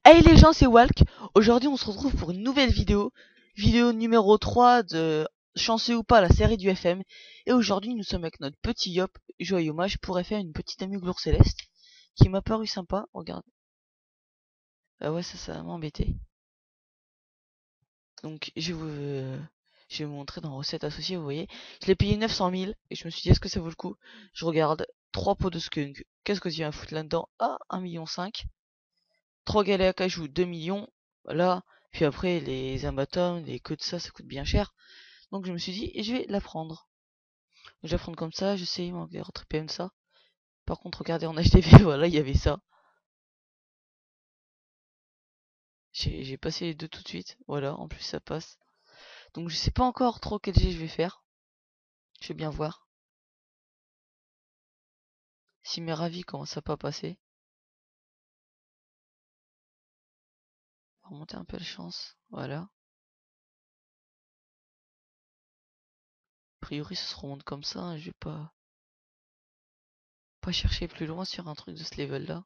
Hey les gens, c'est Walk. Aujourd'hui, on se retrouve pour une nouvelle vidéo. Vidéo numéro 3 de Chanceux ou pas, la série du FM. Et aujourd'hui, nous sommes avec notre petit Yop, joyeux hommage pour faire une petite amie gloire céleste qui m'a paru sympa. Regarde. Ah ouais, ça va m'embêter. Donc, je vais vous montrer dans recettes associées, vous voyez. Je l'ai payé 900 000 et je me suis dit, est-ce que ça vaut le coup? Je regarde. 3 pots de skunk. Qu'est-ce que tu vas foutre là-dedans? Ah, 1,5 million. 3 galets à cajou, 2 millions. Voilà. Puis après, les amatomes, les queues de ça coûte bien cher. Donc je me suis dit, je vais la prendre. Je vais la prendre comme ça, je sais, il manque des PM ça. Par contre, regardez en HTV, voilà, il y avait ça. J'ai passé les deux tout de suite. Voilà, en plus ça passe. Donc je sais pas encore trop quel jet je vais faire. Je vais bien voir. Si mes ravis commencent à pas passer. On va remonter un peu la chance. Voilà. A priori, ça se remonte comme ça. Hein, je vais pas chercher plus loin sur un truc de ce level là.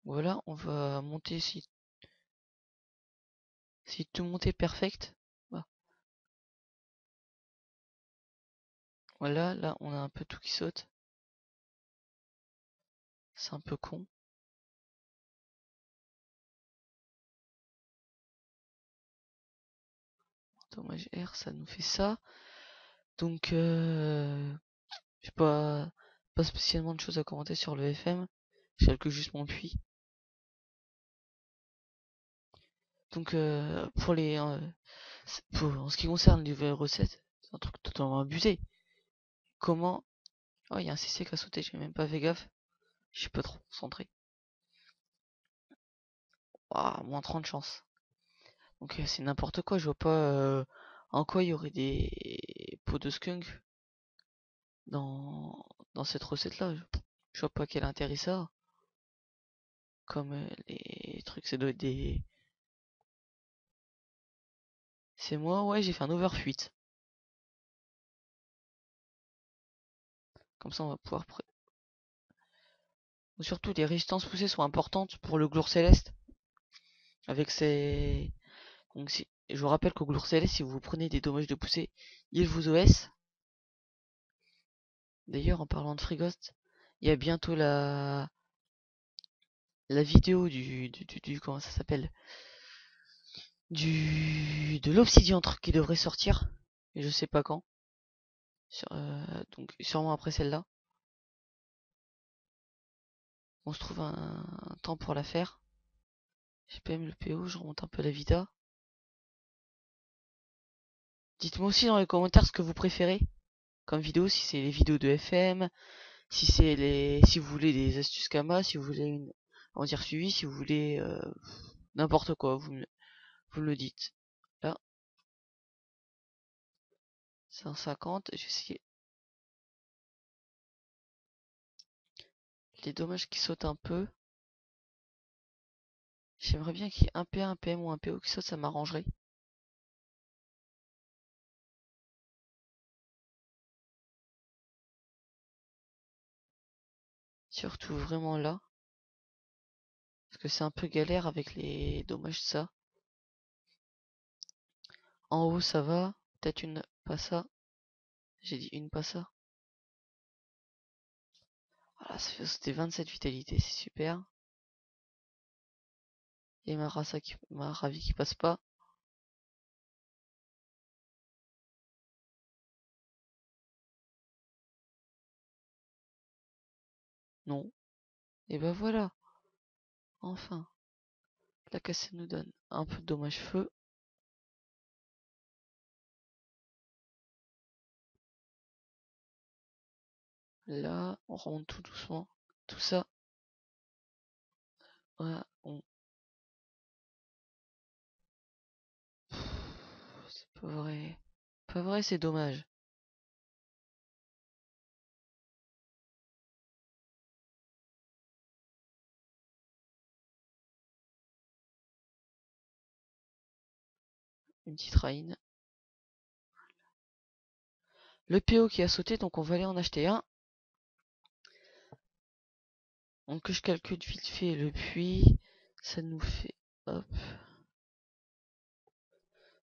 Voilà, on va monter si tout monte est perfect. Voilà, là on a un peu tout qui saute. C'est un peu con. Dommage R, ça nous fait ça. Donc j'ai pas spécialement de choses à commenter sur le FM. Je calcule juste mon puits. Donc en ce qui concerne les nouvelles recettes, c'est un truc totalement abusé. Comment? Oh, il y a un CC qui a sauté, j'ai même pas fait gaffe. Je suis pas trop concentré. Ouah, moins 30 chance. Donc c'est n'importe quoi, je vois pas en quoi il y aurait des pots de skunk dans cette recette là. Je vois pas quel intérêt ça a. Comme les trucs, ça doit être des. C'est moi, ouais, j'ai fait un overfuit. Comme ça, on va pouvoir. Surtout, les résistances poussées sont importantes pour le glour céleste. Avec ses. Donc, si. Je vous rappelle qu'au glour céleste, si vous prenez des dommages de poussée, il vous OS. D'ailleurs, en parlant de Frigost, il y a bientôt la vidéo comment ça s'appelle? De l'obsidian qui devrait sortir. Et je sais pas quand. Donc, sûrement après celle-là. On se trouve un temps pour la faire. GPM le PO, je remonte un peu la Vita. Dites-moi aussi dans les commentaires ce que vous préférez comme vidéo, si c'est les vidéos de FM, si vous voulez des astuces Kama, si vous voulez en dire suivi, si vous voulez n'importe quoi, vous me le dites. Là, 150, j'ai essayé les dommages qui sautent un peu. J'aimerais bien qu'il y ait un P1, un PM ou un PO qui saute, ça m'arrangerait. Surtout vraiment là. Parce que c'est un peu galère avec les dommages de ça. En haut ça va. Peut-être une pas ça. J'ai dit une pas ça. Voilà, ça fait sauter 27 vitalité, c'est super. Et ma ravie qui passe pas. Non. Et ben voilà. Enfin. La cassette nous donne un peu de dommage feu. Là, on remonte tout doucement. Tout ça. Voilà, c'est pas vrai. Pas vrai, c'est dommage. Une petite raine. Le PO qui a sauté, donc on va aller en acheter un. Donc que je calcule vite fait le puits, ça nous fait, hop,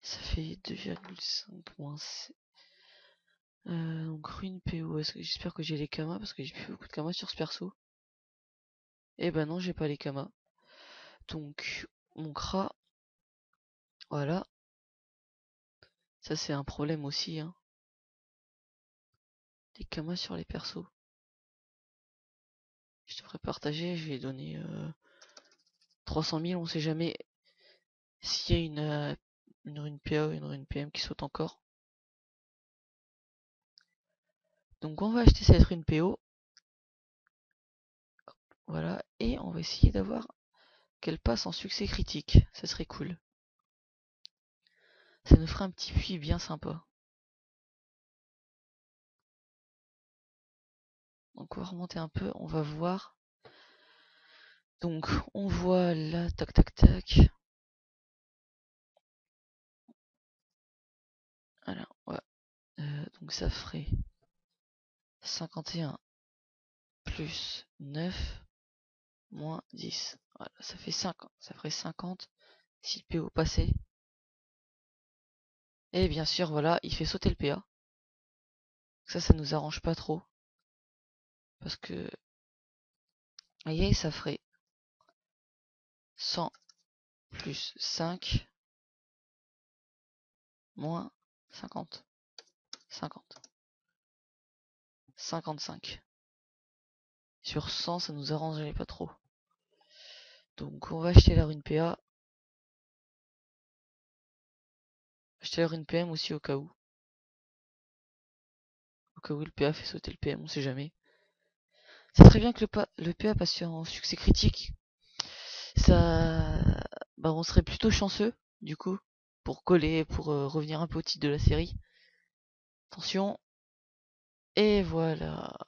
ça fait 2,5 moins donc ruine PO, j'espère que j'ai les kamas parce que j'ai plus beaucoup de kamas sur ce perso. Et ben non, j'ai pas les kamas. Donc mon Kra, voilà. Ça c'est un problème aussi, hein. Les kamas sur les persos. Je devrais partager, je vais donner 300 000, on sait jamais s'il y a une rune PA ou une rune PM qui saute encore. Donc on va acheter cette rune PO. Voilà, et on va essayer d'avoir qu'elle passe en succès critique. Ça serait cool. Ça nous ferait un petit puits bien sympa. Donc on va remonter un peu, on va voir. Donc on voit là, tac tac tac. Alors, ouais. Donc ça ferait 51 plus 9 moins 10. Voilà, ça fait 50. Ça ferait 50 si le PO passait. Et bien sûr, voilà, il fait sauter le PA. Ça nous arrange pas trop. Parce que, voyez, ça ferait 100 plus 5 moins 50. 50. 55. Sur 100, ça nous arrangerait pas trop. Donc on va acheter la rune PA. Acheter la rune PM aussi au cas où. Au cas où le PA fait sauter le PM, on sait jamais. Ça serait bien que le PA passe en succès critique. Ça, bah on serait plutôt chanceux, du coup, pour coller, pour revenir un peu au titre de la série. Attention. Et voilà.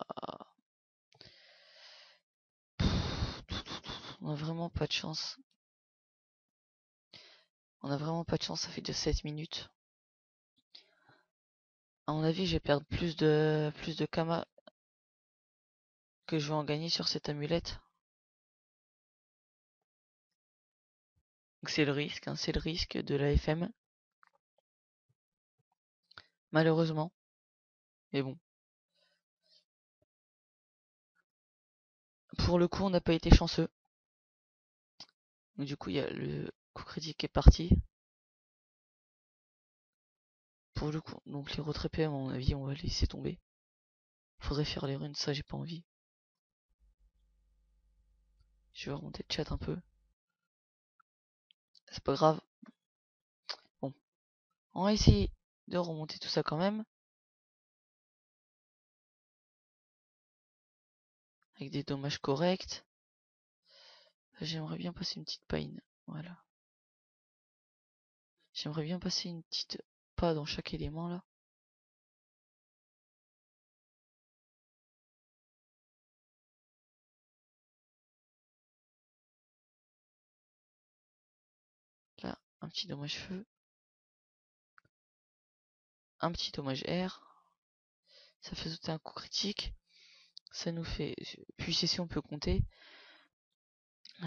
On a vraiment pas de chance. On a vraiment pas de chance, ça fait déjà 7 minutes. À mon avis, je vais perdre plus de Kama que je vais en gagner sur cette amulette. Donc c'est le risque, hein, c'est le risque de la FM. Malheureusement. Mais bon. Pour le coup, on n'a pas été chanceux. Donc du coup, il y a le coup critique qui est parti. Pour le coup, donc les retraits PM, à mon avis, on va les laisser tomber. Faudrait faire les runes, ça j'ai pas envie. Je vais remonter le chat un peu. C'est pas grave. Bon. On va essayer de remonter tout ça quand même. Avec des dommages corrects. J'aimerais bien passer une petite paille. Voilà. J'aimerais bien passer une petite pas dans chaque élément là. Là, un petit dommage feu. Un petit dommage air. Ça fait sauter un coup critique. Ça nous fait, puis si on peut compter,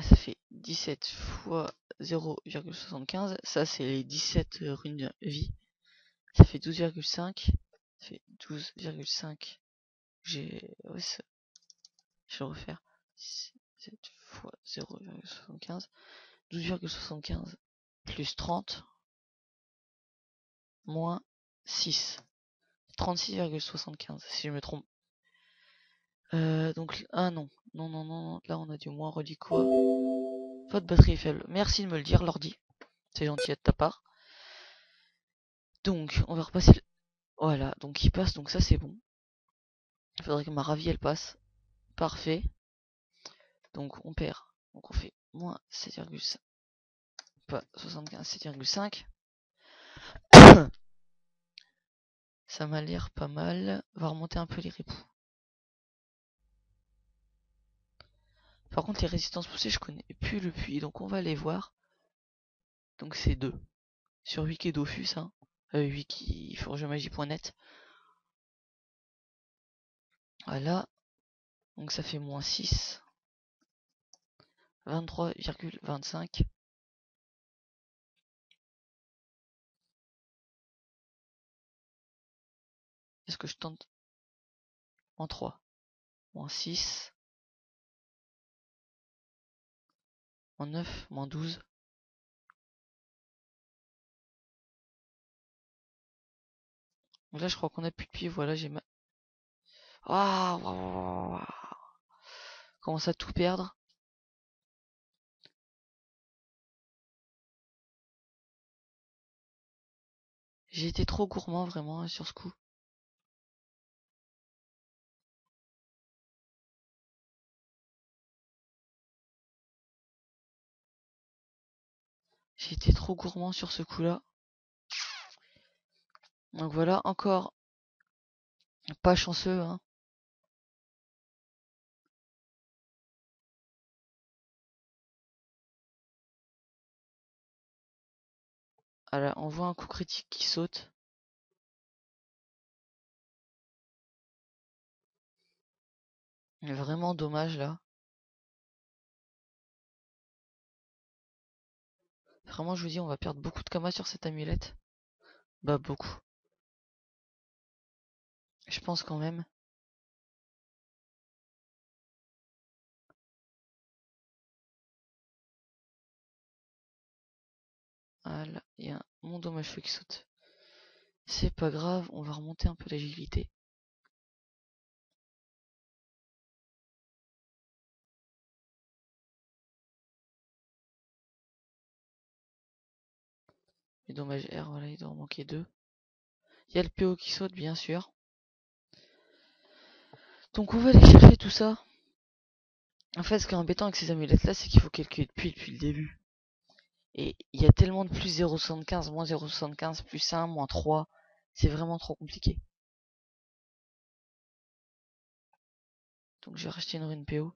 ça fait 17 fois 0,75. Ça c'est les 17 runes vie. Ça fait 12,5. Ça fait 12,5. J'ai, ouais, je vais refaire. 7 fois 0,75. 12,75 plus 30 moins 6. 36,75 si je me trompe. Donc, ah non. Non, non, non, là on a du moins redit quoi. Votre batterie est faible. Merci de me le dire, l'ordi. C'est gentil de ta part. Donc, on va repasser le... Voilà, donc il passe, donc ça c'est bon. Il faudrait que ma ravie elle passe. Parfait. Donc on perd. Donc on fait moins 7,5. Pas 75, 7,5. Ça m'a l'air pas mal. On va remonter un peu les ripoux. Par contre, les résistances poussées, je connais plus le puits, donc on va aller voir. Donc c'est 2. Sur Wiki Dofus, hein. Wiki forgemagie.net. Voilà. Donc ça fait moins 6. 23,25. Est-ce que je tente en 3, moins 6, moins 9, moins 12. Donc là, je crois qu'on a plus de pied. Voilà, j'ai ma... Ah, waouh, commence à tout perdre. J'ai été trop gourmand, vraiment, sur ce coup. J'ai été trop gourmand sur ce coup-là. Donc voilà, encore pas chanceux, hein. Alors, on voit un coup critique qui saute. Mais vraiment dommage, là. Vraiment, je vous dis, on va perdre beaucoup de kamas sur cette amulette. Bah, beaucoup. Je pense quand même. Ah là, il y a mon dommage feu qui saute. C'est pas grave, on va remonter un peu l'agilité. Les dommages R, voilà, il doit en manquer 2. Il y a le PO qui saute, bien sûr. Donc on va aller chercher tout ça. En fait, ce qui est embêtant avec ces amulettes là, c'est qu'il faut calculer depuis le début. Et il y a tellement de plus 0,75, moins 0,75, plus 1, moins 3. C'est vraiment trop compliqué. Donc je vais racheter une rune PO.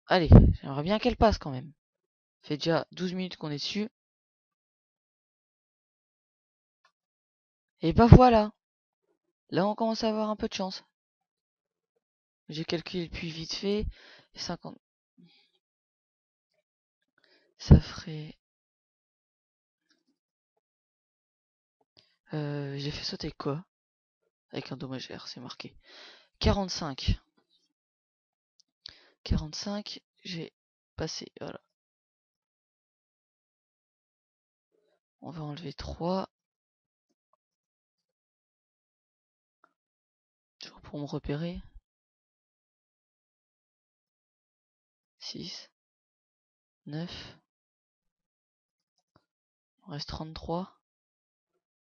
Allez, j'aimerais bien qu'elle passe quand même. Ça fait déjà 12 minutes qu'on est dessus. Et bah voilà. Là on commence à avoir un peu de chance. J'ai calculé le puits vite fait. 50. Ça ferait... j'ai fait sauter quoi? Avec un dommage R, c'est marqué. 45. 45, j'ai passé, voilà. On va enlever 3. Toujours pour me repérer. 6. 9. Il me reste 33.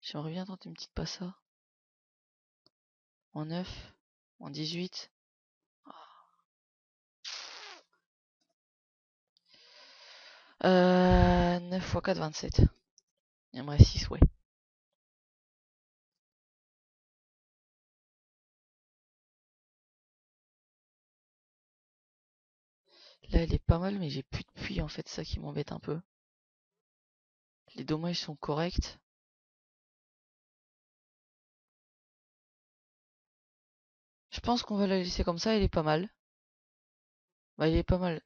J'aimerais bien tenter une petite passa. En 9. En 18. 9 x 4, 27. Il me reste 6, ouais. Là, elle est pas mal, mais j'ai plus de puits, en fait, ça qui m'embête un peu. Les dommages sont corrects. Je pense qu'on va la laisser comme ça, elle est pas mal. Bah, elle est pas mal.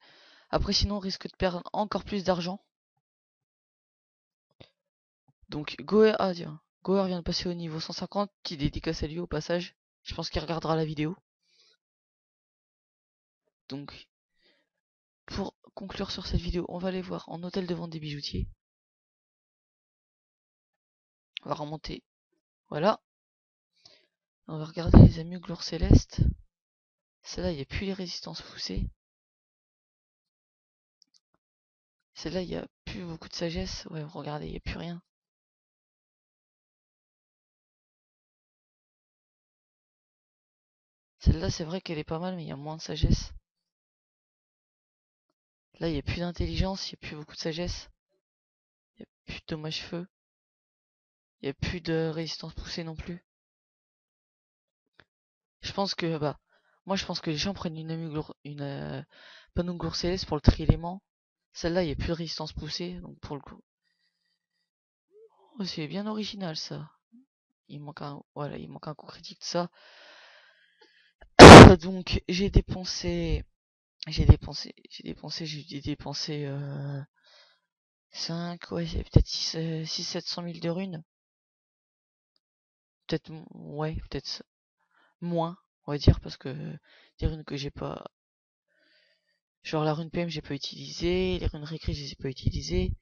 Après, sinon, on risque de perdre encore plus d'argent. Donc, Goer, ah tiens, Goer vient de passer au niveau 150. Petit dédicace à lui au passage. Je pense qu'il regardera la vidéo. Donc, pour conclure sur cette vidéo, on va aller voir en hôtel de vente des bijoutiers. On va remonter. Voilà. On va regarder les amuglours célestes. Celle-là, il n'y a plus les résistances poussées. Celle-là, il n'y a plus beaucoup de sagesse. Ouais, regardez, il n'y a plus rien. Celle-là, c'est vrai qu'elle est pas mal, mais il y a moins de sagesse. Là, il n'y a plus d'intelligence, il n'y a plus beaucoup de sagesse. Il n'y a plus de dommage feu. Il n'y a plus de résistance poussée non plus. Je pense que, bah, moi je pense que les gens prennent une panneau céleste pour le tri-élément. Celle-là, il n'y a plus de résistance poussée, donc pour le coup. Oh, c'est bien original ça. Il manque un, voilà, il manque un coup critique de ça. Donc j'ai dépensé 5, ouais, c'est peut-être 600-700 000 de runes. Peut-être, ouais, peut-être moins, on va dire, parce que des runes que j'ai pas. Genre la rune PM, j'ai pas utilisé, les runes récré, je les ai pas utilisées,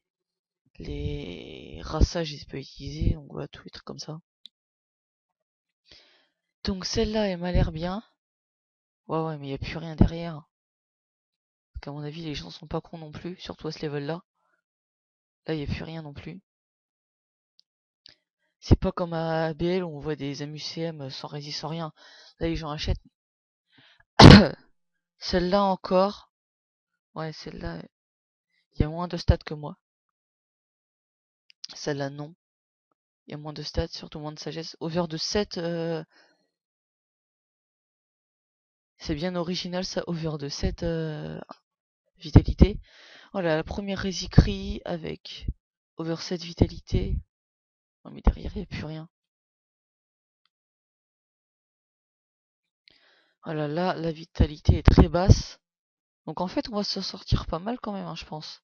les rassages, je les ai pas utilisés, donc voilà, tout les trucs comme ça. Donc celle-là, elle m'a l'air bien. Ouais, mais y a plus rien derrière. Donc à mon avis, les gens sont pas cons non plus, surtout à ce level-là. Là, y a plus rien non plus. C'est pas comme à BL où on voit des AMUCM sans résist, sans rien. Là, les gens achètent. Celle-là encore. Ouais, celle-là, il y a moins de stats que moi. Celle-là, non. Il y a moins de stats, surtout moins de sagesse. Over de 7, c'est bien original ça. Over de 7 vitalité. Voilà, la première Résikri avec over 7 vitalité. Non mais derrière, il n'y a plus rien. Voilà, là, la vitalité est très basse. Donc en fait, on va s'en sortir pas mal quand même, hein, je pense.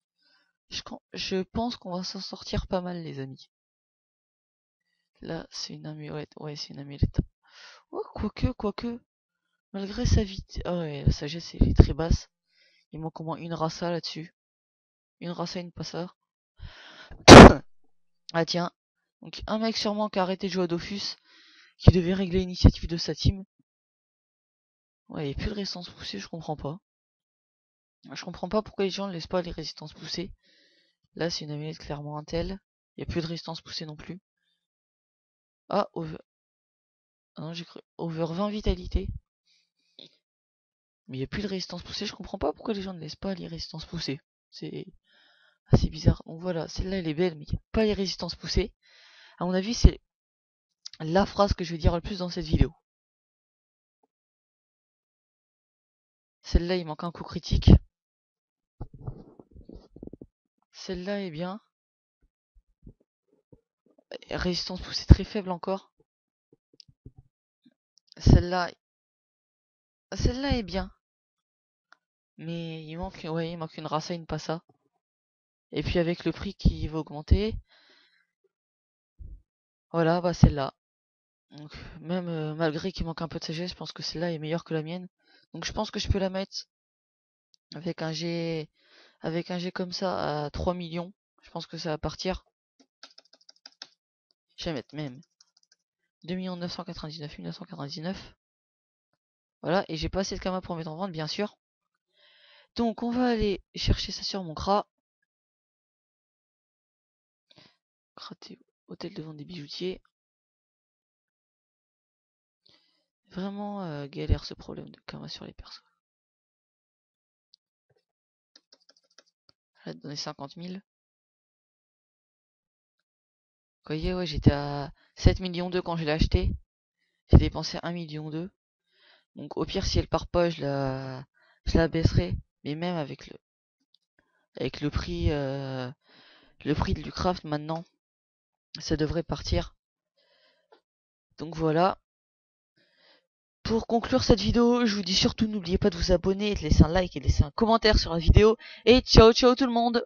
Je pense qu'on va s'en sortir pas mal, les amis. Là, c'est une amulette. Ouais, c'est une amulette. Oh, quoique. Malgré sa vitesse. Ah ouais, la sagesse, elle est très basse. Il manque au moins une rasa là-dessus. Une rasa, une passeur. Ah tiens. Donc un mec sûrement qui a arrêté de jouer à Dofus, qui devait régler l'initiative de sa team. Ouais, il n'y a plus de résistance poussée, je comprends pas. Je comprends pas pourquoi les gens ne laissent pas les résistances poussées. Là, c'est une amulette clairement un tel. Il n'y a plus de résistance poussée non plus. Ah, over. Ah non, j'ai cru. Over 20 vitalité. Mais il n'y a plus de résistance poussée. Je comprends pas pourquoi les gens ne laissent pas les résistances poussées. C'est assez bizarre. Donc voilà, celle-là elle est belle, mais il n'y a pas les résistances poussées. À mon avis, c'est la phrase que je vais dire le plus dans cette vidéo. Celle-là, il manque un coup critique. Celle-là est bien. Résistance poussée très faible encore. Celle-là est bien. Mais il manque une raça, une passa. Et puis avec le prix qui va augmenter, voilà, bah celle-là. Donc même malgré qu'il manque un peu de sagesse, je pense que celle-là est meilleure que la mienne. Donc je pense que je peux la mettre avec un G comme ça à 3 millions. Je pense que ça va partir. Je vais mettre même 2 999 999. Voilà, et j'ai pas assez de karma pour mettre en vente, bien sûr. Donc on va aller chercher ça sur mon CRA. Crater hôtel de vente des bijoutiers. Vraiment galère ce problème de karma sur les persos. Elle a donné 50 000. Vous voyez, ouais, j'étais à 7 millions 2 quand je l'ai acheté. J'ai dépensé 1 million 2. Donc au pire, si elle part pas, je la baisserai. Mais même avec le prix du craft maintenant, ça devrait partir. Donc voilà. Pour conclure cette vidéo, je vous dis surtout n'oubliez pas de vous abonner, de laisser un like et de laisser un commentaire sur la vidéo. Et ciao ciao tout le monde!